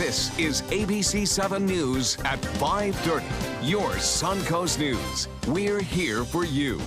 This is ABC7 News at 5:30. Your Suncoast News. We're here for you.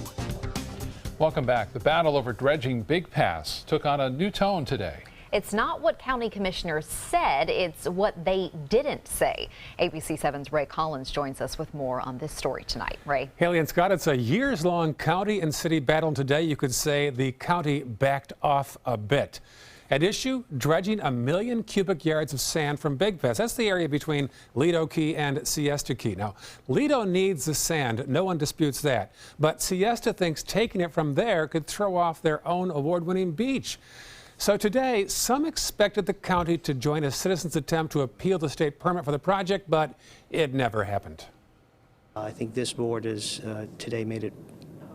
Welcome back. The battle over dredging Big Pass took on a new tone today. It's not what county commissioners said, it's what they didn't say. ABC7's Ray Collins joins us with more on this story tonight. Ray. Haley and Scott, it's a years-long county and city battle. Today, you could say the county backed off a bit. At issue, dredging 1 million cubic yards of sand from Big Pass. That's the area between Lido Key and Siesta Key. Now, Lido needs the sand. No one disputes that. But Siesta thinks taking it from there could throw off their own award-winning beach. So today, some expected the county to join a citizen's attempt to appeal the state permit for the project, but it never happened. I think this board has today made it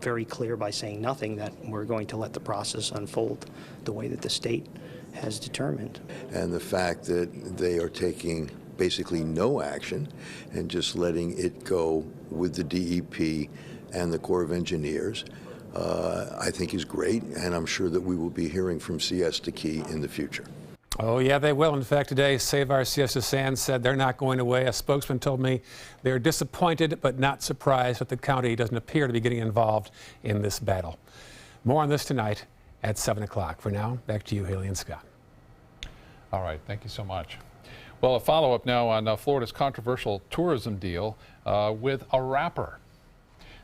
very clear by saying nothing that we're going to let the process unfold the way that the state has determined. And the fact that they are taking basically no action and just letting it go with the DEP and the Corps of Engineers, I think is great, and I'm sure that we will be hearing from Siesta Key in the future. Oh, yeah, they will. In fact, today, Save Our Siesta Sand said they're not going away. A spokesman told me they're disappointed but not surprised that the county doesn't appear to be getting involved in this battle. More on this tonight at 7 o'clock. For now, back to you, Haley and Scott. All right, thank you so much. Well, a follow-up now on Florida's controversial tourism deal with a rapper.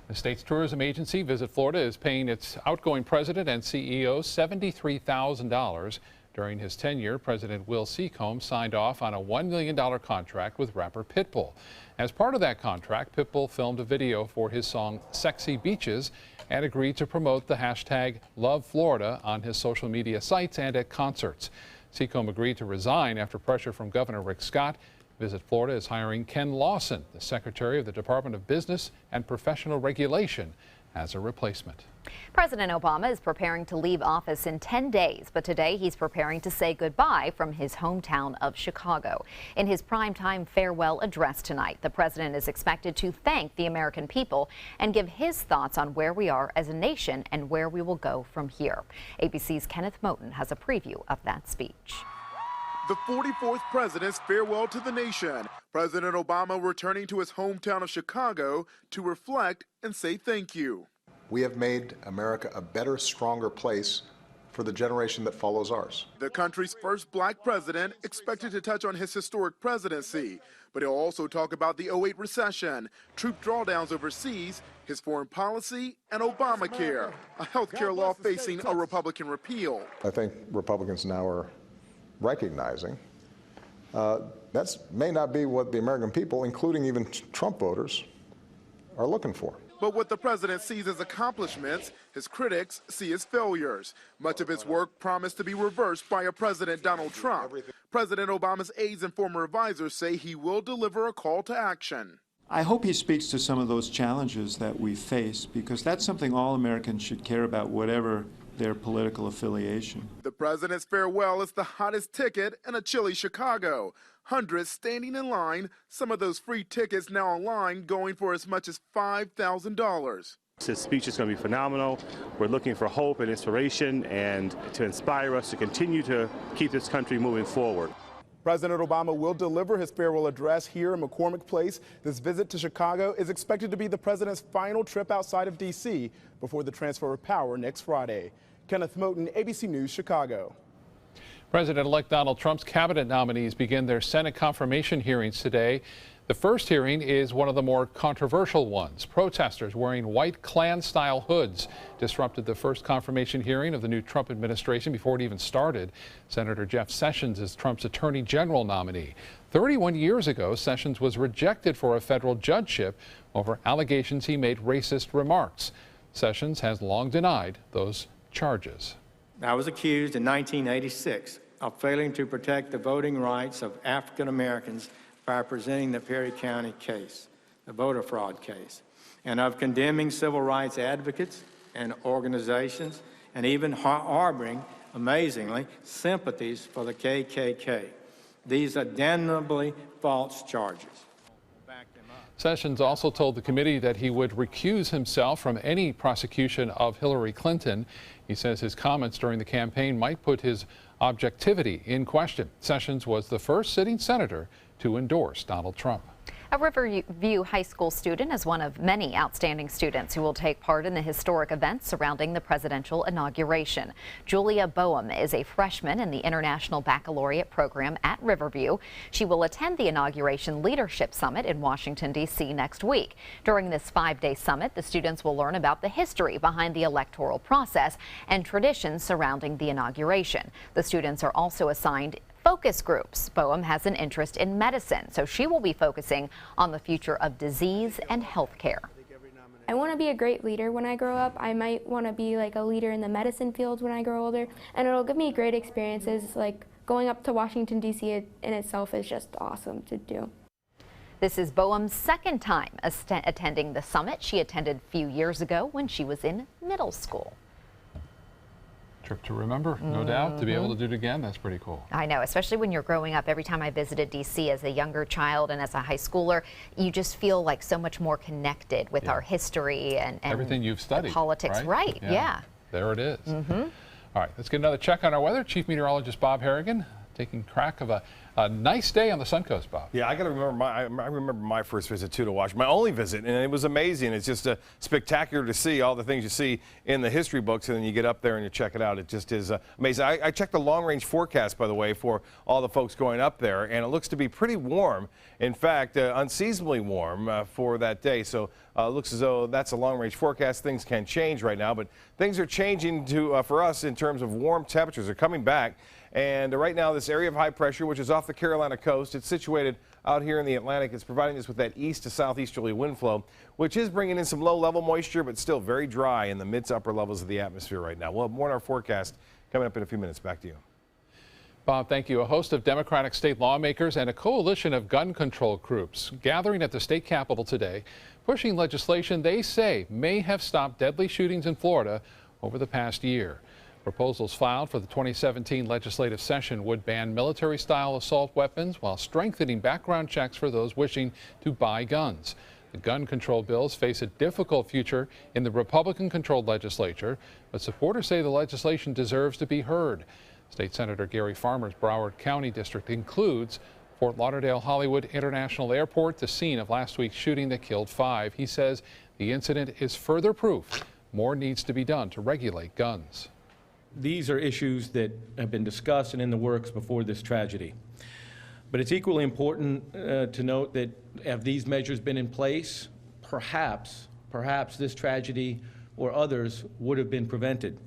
The state's tourism agency, Visit Florida, is paying its outgoing president and CEO $73,000. During his tenure, President Will Seacombe signed off on a $1 million contract with rapper Pitbull. As part of that contract, Pitbull filmed a video for his song Sexy Beaches and agreed to promote the hashtag #LoveFlorida on his social media sites and at concerts. Seacombe agreed to resign after pressure from Governor Rick Scott. Visit Florida is hiring Ken Lawson, the Secretary of the Department of Business and Professional Regulation, as a replacement. President Obama is preparing to leave office in 10 days, but today he's preparing to say goodbye from his hometown of Chicago. In his primetime farewell address tonight, the president is expected to thank the American people and give his thoughts on where we are as a nation and where we will go from here. ABC's Kenneth Moten has a preview of that speech. The 44th president's farewell to the nation. President Obama returning to his hometown of Chicago to reflect and say thank you. We have made America a better, stronger place for the generation that follows ours. The country's first black president expected to touch on his historic presidency, but he'll also talk about the '08 recession, troop drawdowns overseas, his foreign policy, and Obamacare, a health care law facing a Republican repeal. I think Republicans now are recognizing that may not be what the American people, including even Trump voters, are looking for. But what the president sees as accomplishments, his critics see as failures. Much of his work promised to be reversed by a President Donald Trump. President Obama's aides and former advisors say he will deliver a call to action. I hope he speaks to some of those challenges that we face, because that's something all Americans should care about, whatever their political affiliation. The president's farewell is the hottest ticket in a chilly Chicago. Hundreds standing in line, some of those free tickets now online going for as much as $5,000. His speech is going to be phenomenal. We're looking for hope and inspiration and to inspire us to continue to keep this country moving forward. President Obama will deliver his farewell address here in McCormick Place. This visit to Chicago is expected to be the president's final trip outside of D.C. before the transfer of power next Friday. Kenneth Moten, ABC News, Chicago. President-elect Donald Trump's cabinet nominees begin their Senate confirmation hearings today. The first hearing is one of the more controversial ones. Protesters wearing white Klan-style hoods disrupted the first confirmation hearing of the new Trump administration before it even started. Senator Jeff Sessions is Trump's attorney general nominee. 31 years ago, Sessions was rejected for a federal judgeship over allegations he made racist remarks. Sessions has long denied those charges. I was accused in 1986 of failing to protect the voting rights of African Americans by presenting the Perry County case, the voter fraud case, and of condemning civil rights advocates and organizations, and even harboring, amazingly, sympathies for the KKK. These are damnably false charges. Sessions also told the committee that he would recuse himself from any prosecution of Hillary Clinton. He says his comments during the campaign might put his objectivity in question. Sessions was the first sitting senator to endorse Donald Trump. A Riverview High School student is one of many outstanding students who will take part in the historic events surrounding the presidential inauguration. Julia Boehm is a freshman in the International Baccalaureate program at Riverview. She will attend the Inauguration Leadership Summit in Washington, D.C. next week. During this 5-day summit, the students will learn about the history behind the electoral process and traditions surrounding the inauguration. The students are also assigned focus groups. Boehm has an interest in medicine, so she will be focusing on the future of disease and health care. I want to be a great leader when I grow up. I might want to be like a leader in the medicine field when I grow older, and it'll give me great experiences. Like going up to Washington, D.C. in itself is just awesome to do. This is Boehm's second time attending the summit. She attended a few years ago when she was in middle school. Trip to remember, no doubt. To be able to do it again, that's pretty cool. I know, especially when you're growing up. Every time I visited D.C. as a younger child and as a high schooler, you just feel like so much more connected with our history and everything you've studied. Politics, right? Yeah. There it is. All right, let's get another check on our weather. Chief Meteorologist Bob Harrigan taking track of a nice day on the Suncoast, Bob. Yeah, I got to remember I remember my first visit too to Washington, my only visit, and it was amazing. It's just spectacular to see all the things you see in the history books, and then you get up there and you check it out. It just is amazing. I checked the long-range forecast, by the way, for all the folks going up there, and it looks to be pretty warm. In fact, unseasonably warm for that day. So it looks as though that's a long-range forecast. Things can change right now, but things are changing for us in terms of warm temperatures. They're coming back. And right now, this area of high pressure, which is off the Carolina coast, it's situated out here in the Atlantic. It's providing us with that east to southeasterly wind flow, which is bringing in some low-level moisture, but still very dry in the mid to upper levels of the atmosphere right now. We'll have more in our forecast coming up in a few minutes. Back to you. Bob, thank you. A host of Democratic state lawmakers and a coalition of gun control groups gathering at the state capitol today, pushing legislation they say may have stopped deadly shootings in Florida over the past year. Proposals filed for the 2017 legislative session would ban military-style assault weapons while strengthening background checks for those wishing to buy guns. The gun control bills face a difficult future in the Republican-controlled legislature, but supporters say the legislation deserves to be heard. State Senator Gary Farmer's Broward County district includes Fort Lauderdale-Hollywood International Airport, the scene of last week's shooting that killed 5. He says the incident is further proof more needs to be done to regulate guns. These are issues that have been discussed and in the works before this tragedy. But it's equally important to note that have these measures been in place, perhaps this tragedy or others would have been prevented.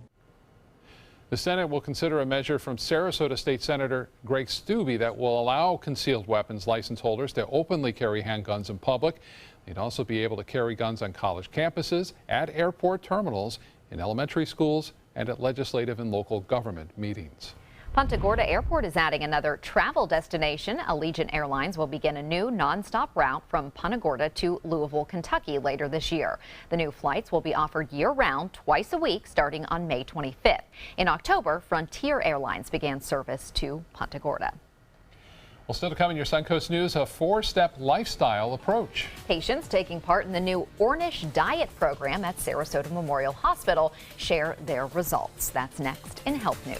The Senate will consider a measure from Sarasota State Senator Greg Steube that will allow concealed weapons license holders to openly carry handguns in public. They'd also be able to carry guns on college campuses, at airport terminals, in elementary schools, and at legislative and local government meetings. Punta Gorda Airport is adding another travel destination. Allegiant Airlines will begin a new nonstop route from Punta Gorda to Louisville, Kentucky later this year. The new flights will be offered year-round, twice a week, starting on May 25th. In October, Frontier Airlines began service to Punta Gorda. Well, still to come in your Suncoast News, a 4-step lifestyle approach. Patients taking part in the new Ornish Diet program at Sarasota Memorial Hospital share their results. That's next in Health News.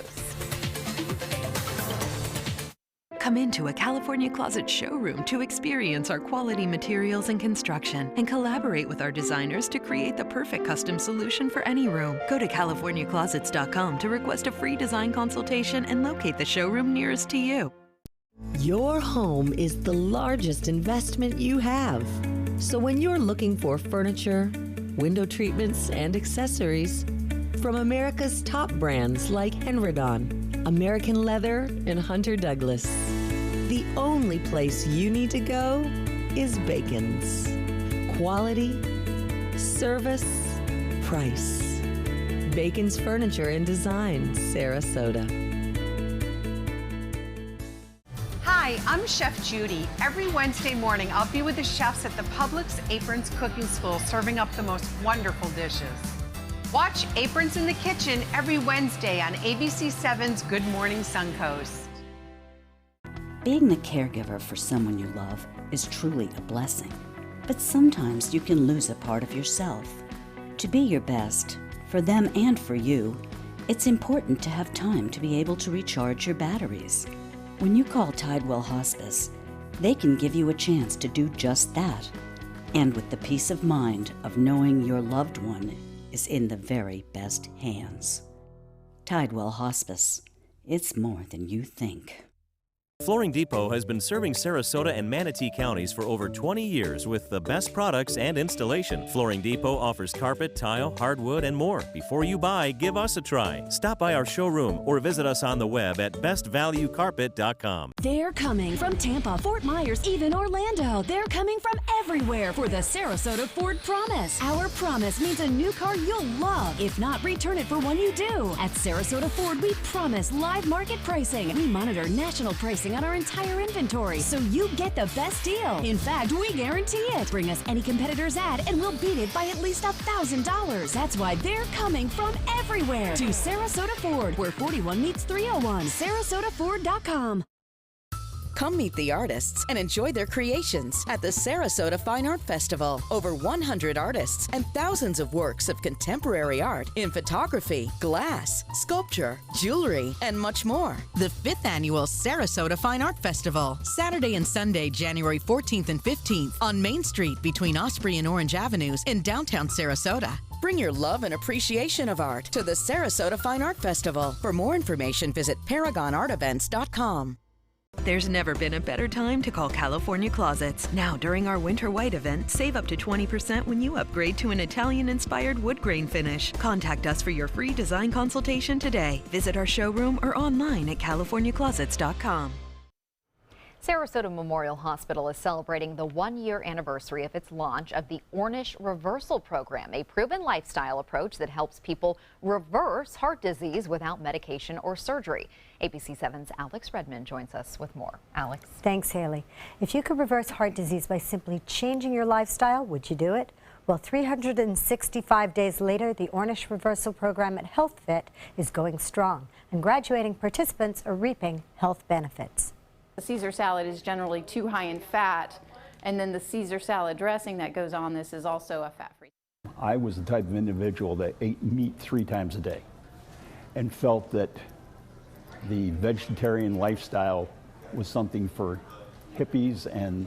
Come into a California Closet showroom to experience our quality materials and construction and collaborate with our designers to create the perfect custom solution for any room. Go to CaliforniaClosets.com to request a free design consultation and locate the showroom nearest to you. Your home is the largest investment you have. So when you're looking for furniture, window treatments, and accessories, from America's top brands like Henredon, American Leather, and Hunter Douglas, the only place you need to go is Bacon's. Quality, service, price. Bacon's Furniture and Design, Sarasota. Hi, I'm Chef Judy. Every Wednesday morning, I'll be with the chefs at the Publix Aprons Cooking School serving up the most wonderful dishes. Watch Aprons in the Kitchen every Wednesday on ABC7's Good Morning Suncoast. Being the caregiver for someone you love is truly a blessing. But sometimes you can lose a part of yourself. To be your best, for them and for you, It's important to have time to be able to recharge your batteries. When you call Tidewell Hospice, they can give you a chance to do just that, and with the peace of mind of knowing your loved one is in the very best hands. Tidewell Hospice. It's more than you think. Flooring Depot has been serving Sarasota and Manatee counties for over 20 years with the best products and installation. Flooring Depot offers carpet, tile, hardwood, and more. Before you buy, give us a try. Stop by our showroom or visit us on the web at bestvaluecarpet.com. They're coming from Tampa, Fort Myers, even Orlando. They're coming from everywhere for the Sarasota Ford Promise. Our promise means a new car you'll love. If not, return it for one you do. At Sarasota Ford, we promise live market pricing. We monitor national pricing on our entire inventory, so you get the best deal. In fact, we guarantee it. Bring us any competitor's ad and we'll beat it by at least $1,000. That's why they're coming from everywhere to Sarasota Ford, where 41 meets 301. SarasotaFord.com. Come meet the artists and enjoy their creations at the Sarasota Fine Art Festival. Over 100 artists and thousands of works of contemporary art in photography, glass, sculpture, jewelry, and much more. The 5th Annual Sarasota Fine Art Festival, Saturday and Sunday, January 14th and 15th on Main Street between Osprey and Orange Avenues in downtown Sarasota. Bring your love and appreciation of art to the Sarasota Fine Art Festival. For more information, visit ParagonArtEvents.com. There's never been a better time to call California Closets. Now, during our Winter White event, save up to 20% when you upgrade to an Italian-inspired wood grain finish. Contact us for your free design consultation today. Visit our showroom or online at CaliforniaClosets.com. Sarasota Memorial Hospital is celebrating the one-year anniversary of its launch of the Ornish Reversal Program, a proven lifestyle approach that helps people reverse heart disease without medication or surgery. ABC7's Alex Redmond joins us with more. Alex. Thanks, Haley. If you could reverse heart disease by simply changing your lifestyle, would you do it? Well, 365 days later, the Ornish Reversal Program at HealthFit is going strong, and graduating participants are reaping health benefits. The Caesar salad is generally too high in fat, and then the Caesar salad dressing that goes on this is also a fat-free. I was the type of individual that ate meat 3 times a day and felt that the vegetarian lifestyle was something for hippies and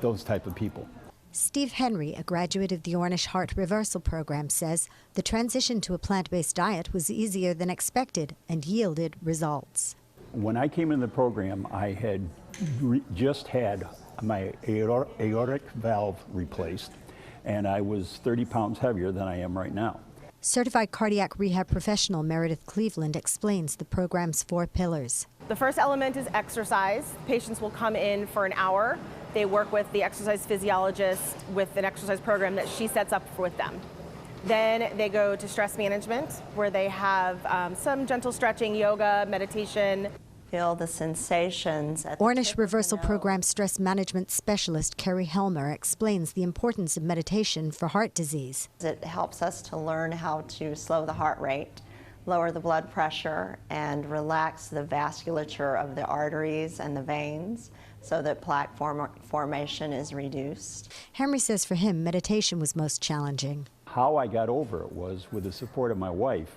those type of people. Steve Henry, a graduate of the Ornish Heart Reversal Program, says the transition to a plant-based diet was easier than expected and yielded results. When I came into the program, I had just had my aortic valve replaced, and I was 30 pounds heavier than I am right now. Certified cardiac rehab professional Meredith Cleveland explains the program's 4 pillars. The first element is exercise. Patients will come in for an hour. They work with the exercise physiologist with an exercise program that she sets up with them. Then they go to stress management, where they have some gentle stretching, yoga, meditation. Feel the sensations. Ornish Reversal Program stress management specialist Carrie Helmer explains the importance of meditation for heart disease. It helps us to learn how to slow the heart rate, lower the blood pressure, and relax the vasculature of the arteries and the veins so that plaque formation is reduced. Henry says for him, meditation was most challenging. How I got over it was with the support of my wife.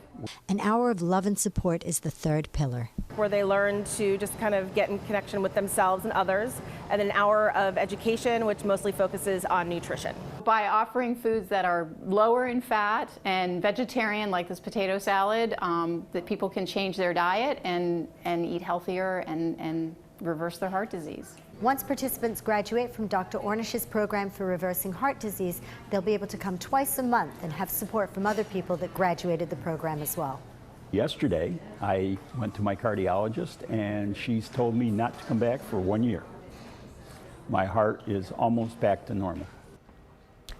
An hour of love and support is the 3rd pillar. Where they learn to just kind of get in connection with themselves and others, and an hour of education, which mostly focuses on nutrition. By offering foods that are lower in fat and vegetarian, like this potato salad, that people can change their diet and eat healthier and reverse their heart disease. Once participants graduate from Dr. Ornish's program for reversing heart disease, they'll be able to come twice a month and have support from other people that graduated the program as well. Yesterday, I went to my cardiologist, and she's told me not to come back for 1 year. My heart is almost back to normal.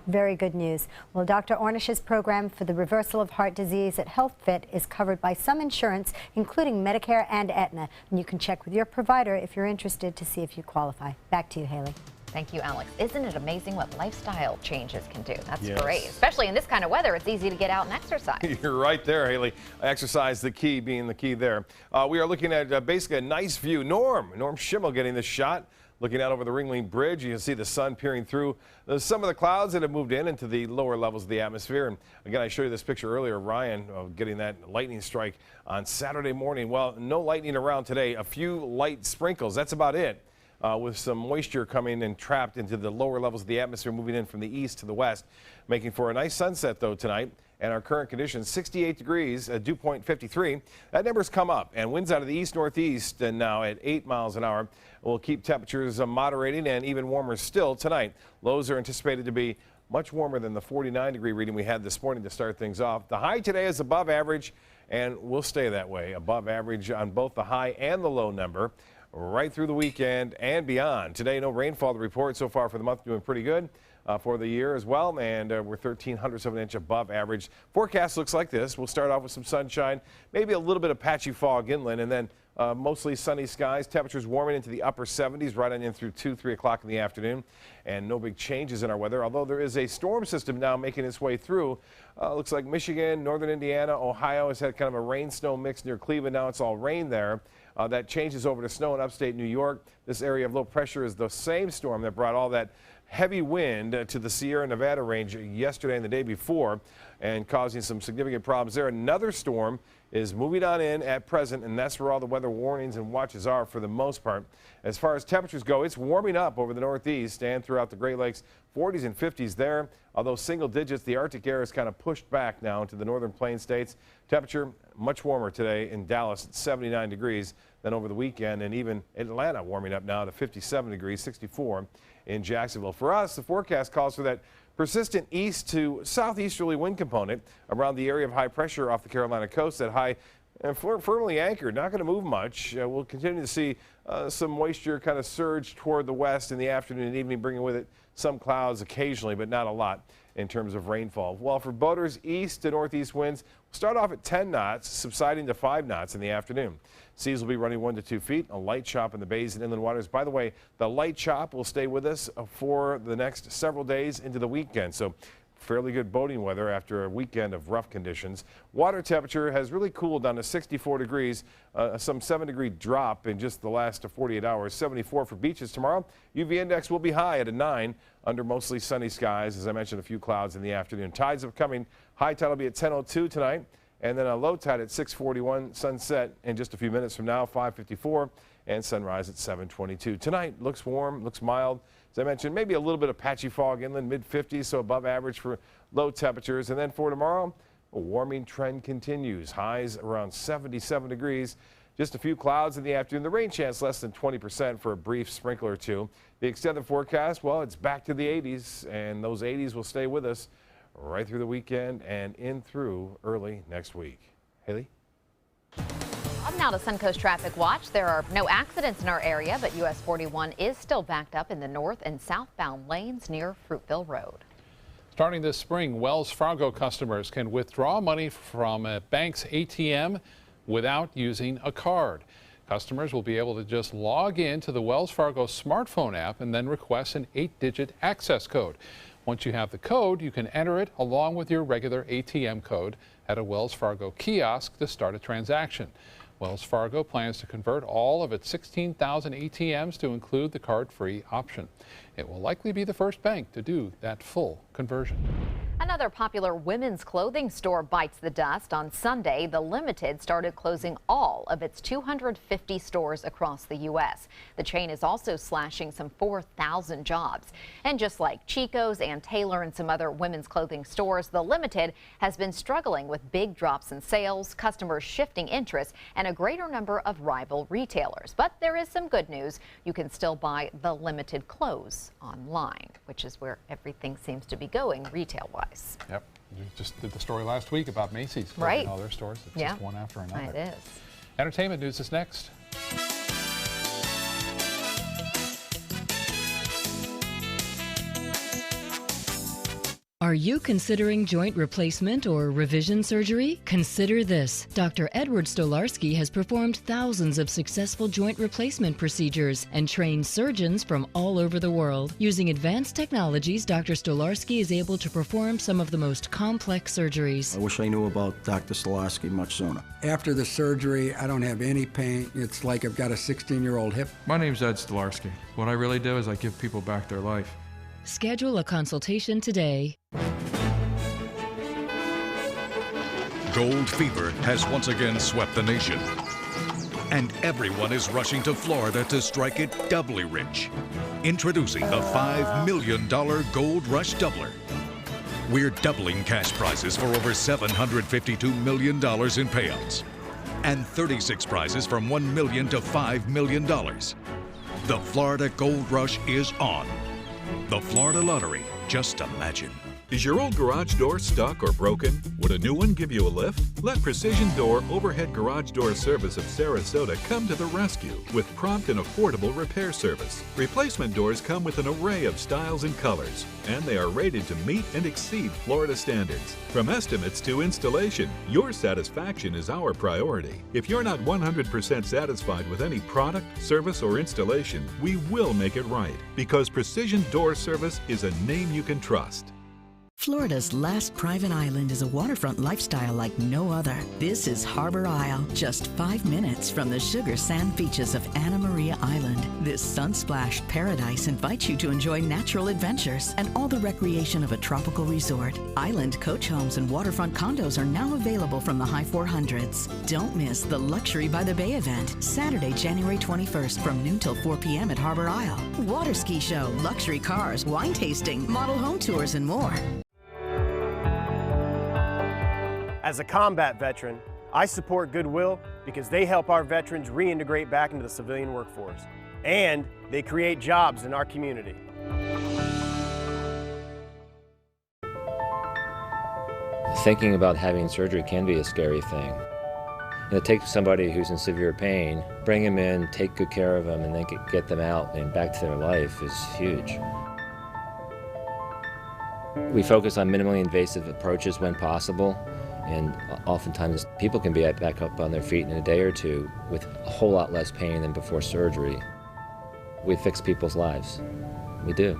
Very good news. Well, Dr. Ornish's program for the reversal of heart disease at HealthFit is covered by some insurance, including Medicare and Aetna. And you can check with your provider if you're interested to see if you qualify. Back to you, Haley. Thank you, Alex. Isn't it amazing what lifestyle changes can do? That's Yes. great. Especially in this kind of weather, it's easy to get out and exercise. You're right there, Haley. Exercise the key, being the key there. We are looking at basically a nice view. Norm Schimmel getting the shot Looking out over the Ringling Bridge, you can see the sun peering through some of the clouds that have moved into the lower levels of the atmosphere. And again, I showed you this picture earlier, Ryan, getting that lightning strike on Saturday morning. Well, no lightning around today. A few light sprinkles. That's about it. With some moisture coming and trapped into the lower levels of the atmosphere, moving in from the east to the west, making for a nice sunset, though, tonight. And our current conditions, 68 degrees, dew point 53. That number's come up, and winds out of the east-northeast and now at 8 miles an hour will keep temperatures moderating and even warmer still tonight. Lows are anticipated to be much warmer than the 49-degree reading we had this morning to start things off. The high today is above average and will stay that way, above average on both the high and the low number right through the weekend and beyond. Today, no rainfall to report so far for the month, doing pretty good for the year as well, and we're 0.13 of an inch above average. Forecast looks like this. We'll start off with some sunshine, maybe a little bit of patchy fog inland, and then mostly sunny skies. Temperatures warming into the upper 70s right on in through 2, 3 o'clock in the afternoon, and no big changes in our weather, although there is a storm system now making its way through. Looks like Michigan, northern Indiana, Ohio has had kind of a rain-snow mix near Cleveland. Now it's all rain there. That changes over to snow in upstate New York. This area of low pressure is the same storm that brought all that heavy wind to the Sierra Nevada range yesterday and the day before and causing some significant problems there. Another storm is moving on in at present, and that's where all the weather warnings and watches are for the most part. As far as temperatures go, it's warming up over the northeast and throughout the Great Lakes. 40s and 50s there, although single digits. The Arctic air is kind of pushed back now into the northern plain states. Temperature much warmer today in Dallas at 79 degrees than over the weekend, and even Atlanta warming up now to 57 degrees, 64 in Jacksonville. For us, the forecast calls for that persistent east to southeasterly wind component around the area of high pressure off the Carolina coast. That high firmly anchored, not going to move much. We'll continue to see some moisture kind of surge toward the west in the afternoon and evening, bringing with it some clouds occasionally, but not a lot in terms of rainfall. Well, for boaters, east to northeast winds will start off at 10 knots, subsiding to 5 knots in the afternoon. Seas will be running 1 to 2 feet, a light chop in the bays and inland waters. By the way, the light chop will stay with us for the next several days into the weekend. So fairly good boating weather after a weekend of rough conditions. Water temperature has really cooled down to 64 degrees, some 7-degree drop in just the last 48 hours. 74 for beaches tomorrow. UV index will be high at a 9 under mostly sunny skies. As I mentioned, a few clouds in the afternoon. Tides upcoming. High tide will be at 10:02 tonight, and then a low tide at 6:41. Sunset in just a few minutes from now, 5:54, and sunrise at 7:22. Tonight looks warm, looks mild. As I mentioned, maybe a little bit of patchy fog inland, mid-50s, so above average for low temperatures. And then for tomorrow, a warming trend continues. Highs around 77 degrees. Just a few clouds in the afternoon. The rain chance less than 20% for a brief sprinkle or two. The extended forecast, well, it's back to the 80s, and those 80s will stay with us right through the weekend and in through early next week. Haley? Up now to Suncoast Traffic Watch. There are no accidents in our area, but US 41 is still backed up in the north and southbound lanes near Fruitville Road. Starting this spring, Wells Fargo customers can withdraw money from a bank's ATM without using a card. Customers will be able to just log in to the Wells Fargo smartphone app and then request an 8-digit access code. Once you have the code, you can enter it along with your regular ATM code at a Wells Fargo kiosk to start a transaction. Wells Fargo plans to convert all of its 16,000 ATMs to include the card-free option. It will likely be the first bank to do that full conversion. Another popular women's clothing store bites the dust. On Sunday, the Limited started closing all of its 250 stores across the U.S. The chain is also slashing some 4,000 jobs. And just like Chico's and Taylor and some other women's clothing stores, the Limited has been struggling with big drops in sales, customers shifting interest, and a greater number of rival retailers. But there is some good news. You can still buy the Limited clothes online, which is where everything seems to be going retail-wise. Yep. We just did the story last week about Macy's closing all their stores. It's just one after another. It is. Entertainment news is next. Are you considering joint replacement or revision surgery? Consider this. Dr. Edward Stolarski has performed thousands of successful joint replacement procedures and trained surgeons from all over the world. Using advanced technologies, Dr. Stolarski is able to perform some of the most complex surgeries. I wish I knew about Dr. Stolarski much sooner. After the surgery, I don't have any pain. It's like I've got a 16-year-old hip. My name's Ed Stolarski. What I really do is I give people back their life. Schedule a consultation today. Gold fever has once again swept the nation. And everyone is rushing to Florida to strike it doubly rich. Introducing the $5 million Gold Rush Doubler. We're doubling cash prizes for over $752 million in payouts. And 36 prizes from $1 million to $5 million. The Florida Gold Rush is on. The Florida Lottery, just imagine. Is your old garage door stuck or broken? Would a new one give you a lift? Let Precision Door Overhead Garage Door Service of Sarasota come to the rescue with prompt and affordable repair service. Replacement doors come with an array of styles and colors, and they are rated to meet and exceed Florida standards. From estimates to installation, your satisfaction is our priority. If you're not 100% satisfied with any product, service, or installation, we will make it right, because Precision Door Service is a name you can trust. Florida's last private island is a waterfront lifestyle like no other. This is Harbor Isle, just 5 minutes from the sugar sand beaches of Anna Maria Island. This sun-splashed paradise invites you to enjoy natural adventures and all the recreation of a tropical resort. Island coach homes and waterfront condos are now available from the high 400s. Don't miss the Luxury by the Bay event, Saturday, January 21st from noon till 4 p.m. at Harbor Isle. Water ski show, luxury cars, wine tasting, model home tours, and more. As a combat veteran, I support Goodwill because they help our veterans reintegrate back into the civilian workforce, and they create jobs in our community. Thinking about having surgery can be a scary thing. Take somebody who's in severe pain, bring them in, take good care of them, and then get them out and back to their life is huge. We focus on minimally invasive approaches when possible. And oftentimes people can be back up on their feet in a day or two with a whole lot less pain than before surgery. We fix people's lives. We do.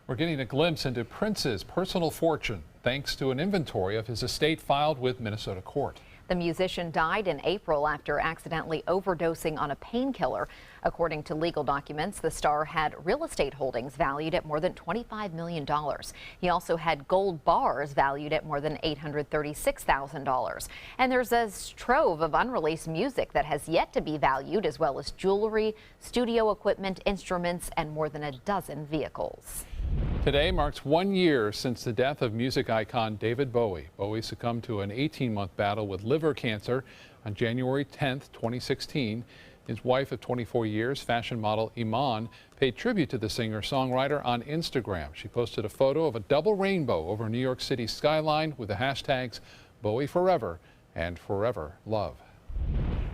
We're getting a glimpse into Prince's personal fortune thanks to an inventory of his estate filed with Minnesota court. The musician died in April after accidentally overdosing on a painkiller. According to legal documents, the star had real estate holdings valued at more than $25 million. He also had gold bars valued at more than $836,000. And there's a trove of unreleased music that has yet to be valued, as well as jewelry, studio equipment, instruments, and more than a dozen vehicles. Today marks 1 year since the death of music icon David Bowie. Bowie succumbed to an 18-month battle with liver cancer on January 10, 2016. His wife of 24 years, fashion model Iman, paid tribute to the singer-songwriter on Instagram. She posted a photo of a double rainbow over New York City's skyline with the hashtags Bowie Forever and Forever Love.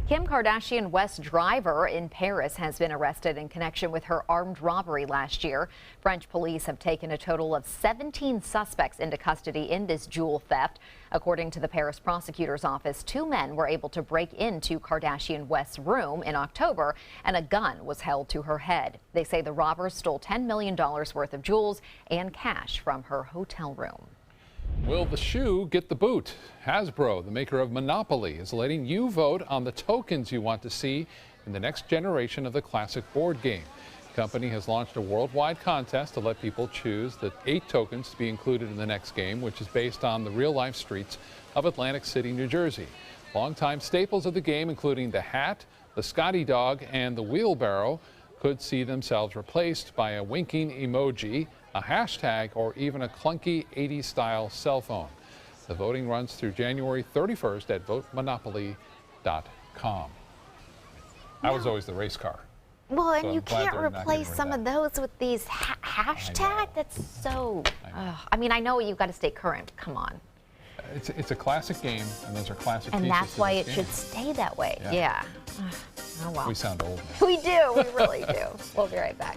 Kim Kardashian West's driver in Paris has been arrested in connection with her armed robbery last year. French police have taken a total of 17 suspects into custody in this jewel theft. According to the Paris prosecutor's office, 2 men were able to break into Kardashian West's room in October, and a gun was held to her head. They say the robbers stole $10 million worth of jewels and cash from her hotel room. Will the shoe get the boot? Hasbro, the maker of Monopoly, is letting you vote on the tokens you want to see in the next generation of the classic board game. The company has launched a worldwide contest to let people choose the 8 tokens to be included in the next game, which is based on the real-life streets of Atlantic City, New Jersey. Longtime staples of the game, including the hat, the Scotty dog, and the wheelbarrow, could see themselves replaced by a winking emoji, a hashtag, or even a clunky 80s-style cell phone. The voting runs through January 31st at votemonopoly.com. I was always the race car. Well, and So you I'm glad can't they're not replace getting some rid of those with these hashtag. That's so. I mean, I know you've got to stay current. Come on. It's a classic game, and those are classic And pieces that's to why this it game. should stay that way. Yeah. Yeah. Oh well. We sound old. We do. We really do. We'll be right back.